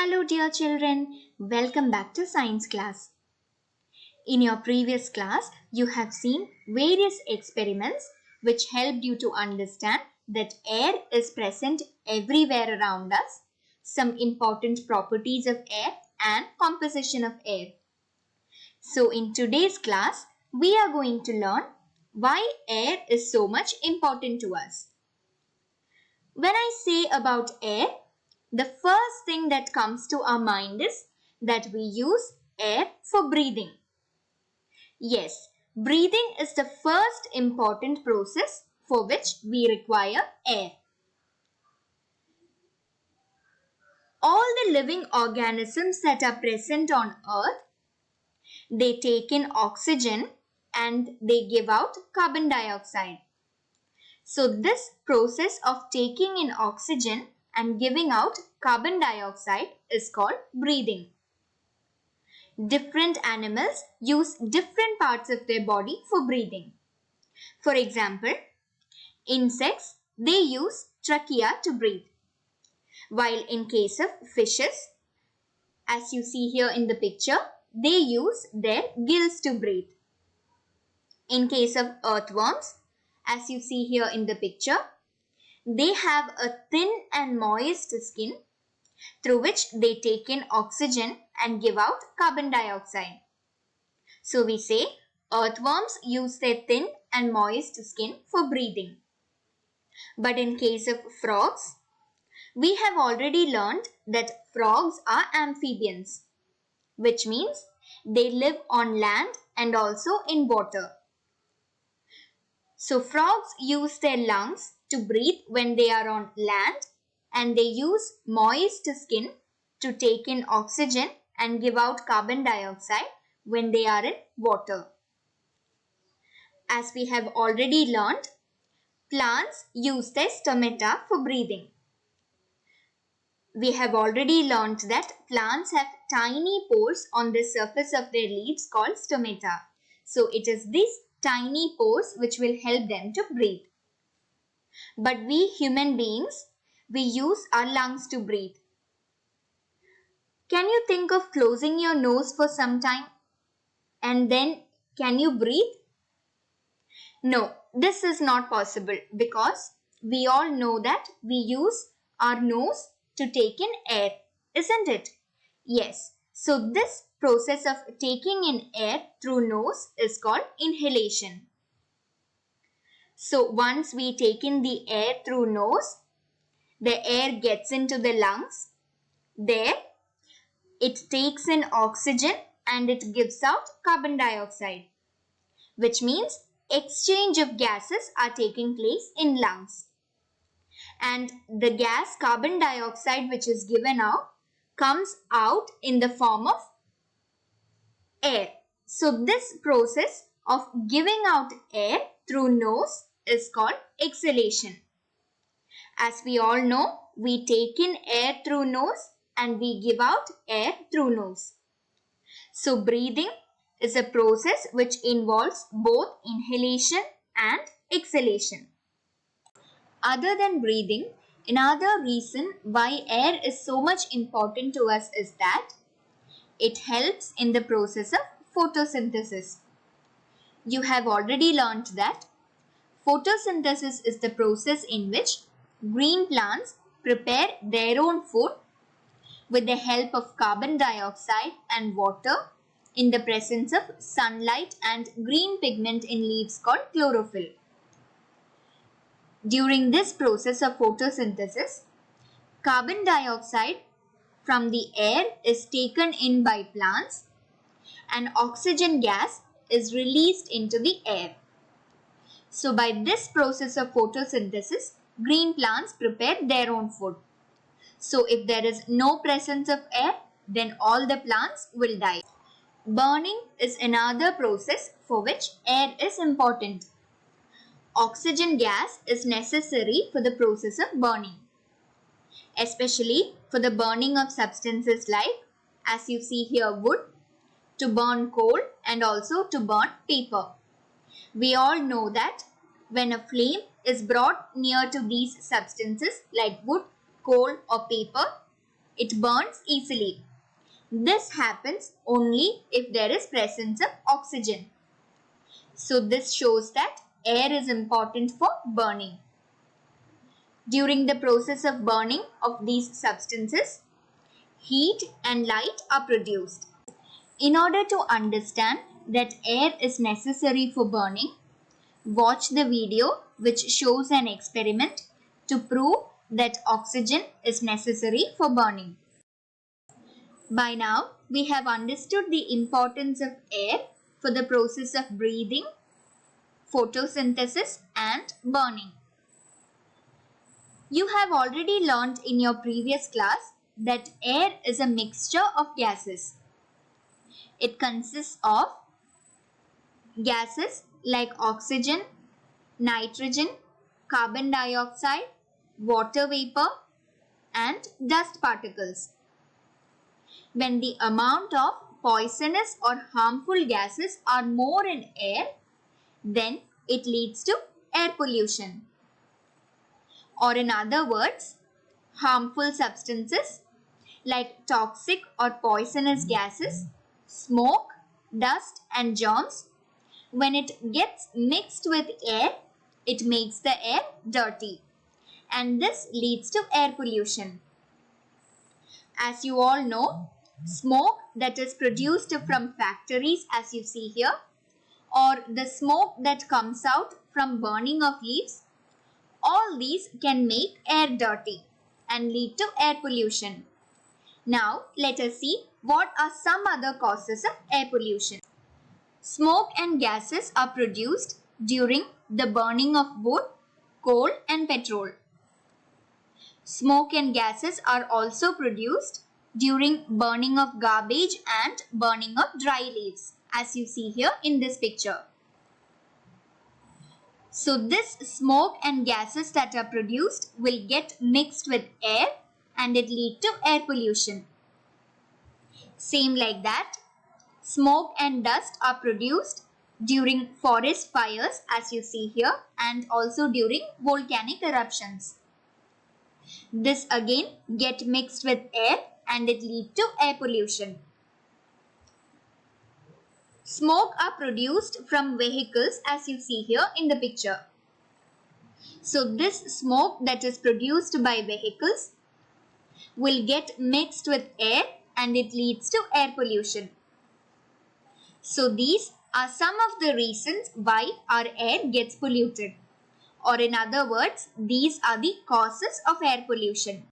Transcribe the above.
Hello dear children, welcome back to science class. In your previous class, you have seen various experiments which helped you to understand that air is present everywhere around us, some important properties of air and composition of air. So in today's class, we are going to learn why air is so much important to us. When I say about air, the first thing that comes to our mind is that we use air for breathing. Yes, breathing is the first important process for which we require air. All the living organisms that are present on earth, they take in oxygen and they give out carbon dioxide. So this process of taking in oxygen and giving out carbon dioxide is called breathing. Different animals use different parts of their body for breathing. For example, insects, they use trachea to breathe. While in case of fishes, as you see here in the picture, they use their gills to breathe. In case of earthworms, as you see here in the picture, they have a thin and moist skin through which they take in oxygen and give out carbon dioxide. So we say earthworms use their thin and moist skin for breathing. But in case of frogs, we have already learned that frogs are amphibians, which means they live on land and also in water. So frogs use their lungs to breathe when they are on land, and they use moist skin to take in oxygen and give out carbon dioxide when they are in water. As we have already learned, plants use their stomata for breathing. We have already learned that plants have tiny pores on the surface of their leaves called stomata. So it is these tiny pores which will help them to breathe. But we human beings, we use our lungs to breathe. Can you think of closing your nose for some time? And then can you breathe? No, this is not possible because we all know that we use our nose to take in air, isn't it? Yes. So this process of taking in air through nose is called inhalation. So once we take in the air through nose, the air gets into the lungs. There, it takes in oxygen and it gives out carbon dioxide, which means exchange of gases are taking place in lungs. And the gas carbon dioxide which is given out comes out in the form of air. So this process of giving out air through nose is called exhalation. As we all know, we take in air through nose and we give out air through nose. So breathing is a process which involves both inhalation and exhalation. Other than breathing, another reason why air is so much important to us is that it helps in the process of photosynthesis. You have already learnt that photosynthesis is the process in which green plants prepare their own food with the help of carbon dioxide and water in the presence of sunlight and green pigment in leaves called chlorophyll. During this process of photosynthesis, carbon dioxide from the air is taken in by plants and oxygen gas is released into the air. So by this process of photosynthesis, green plants prepare their own food. So if there is no presence of air, then all the plants will die. Burning is another process for which air is important. Oxygen gas is necessary for the process of burning, especially for the burning of substances like, as you see here, wood, to burn coal and also to burn paper. We all know that when a flame is brought near to these substances like wood, coal or paper, It burns easily. This happens only if there is presence of oxygen. So this shows that air is important for burning. During the process of burning of these substances, heat and light are produced. In order to understand that air is necessary for burning, watch the video which shows an experiment to prove that oxygen is necessary for burning. By now, we have understood the importance of air for the process of breathing, photosynthesis and burning. You have already learned in your previous class that air is a mixture of gases. It consists of gases like oxygen, nitrogen, carbon dioxide, water vapor, and dust particles. When the amount of poisonous or harmful gases are more in air, then it leads to air pollution. Or in other words, harmful substances like toxic or poisonous gases, smoke, dust and germs, when it gets mixed with air, it makes the air dirty, and this leads to air pollution. As you all know, smoke that is produced from factories, as you see here, or the smoke that comes out from burning of leaves, all these can make air dirty and lead to air pollution. Now, let us see what are some other causes of air pollution. Smoke and gases are produced during the burning of wood, coal and petrol. Smoke and gases are also produced during burning of garbage and burning of dry leaves, as you see here in this picture. So this smoke and gases that are produced will get mixed with air and it lead to air pollution. Same like that, smoke and dust are produced during forest fires, as you see here, and also during volcanic eruptions. This again get mixed with air and it lead to air pollution. Smoke are produced from vehicles, as you see here in the picture. So this smoke that is produced by vehicles will get mixed with air and it leads to air pollution. So these are some of the reasons why our air gets polluted. Or in other words, these are the causes of air pollution.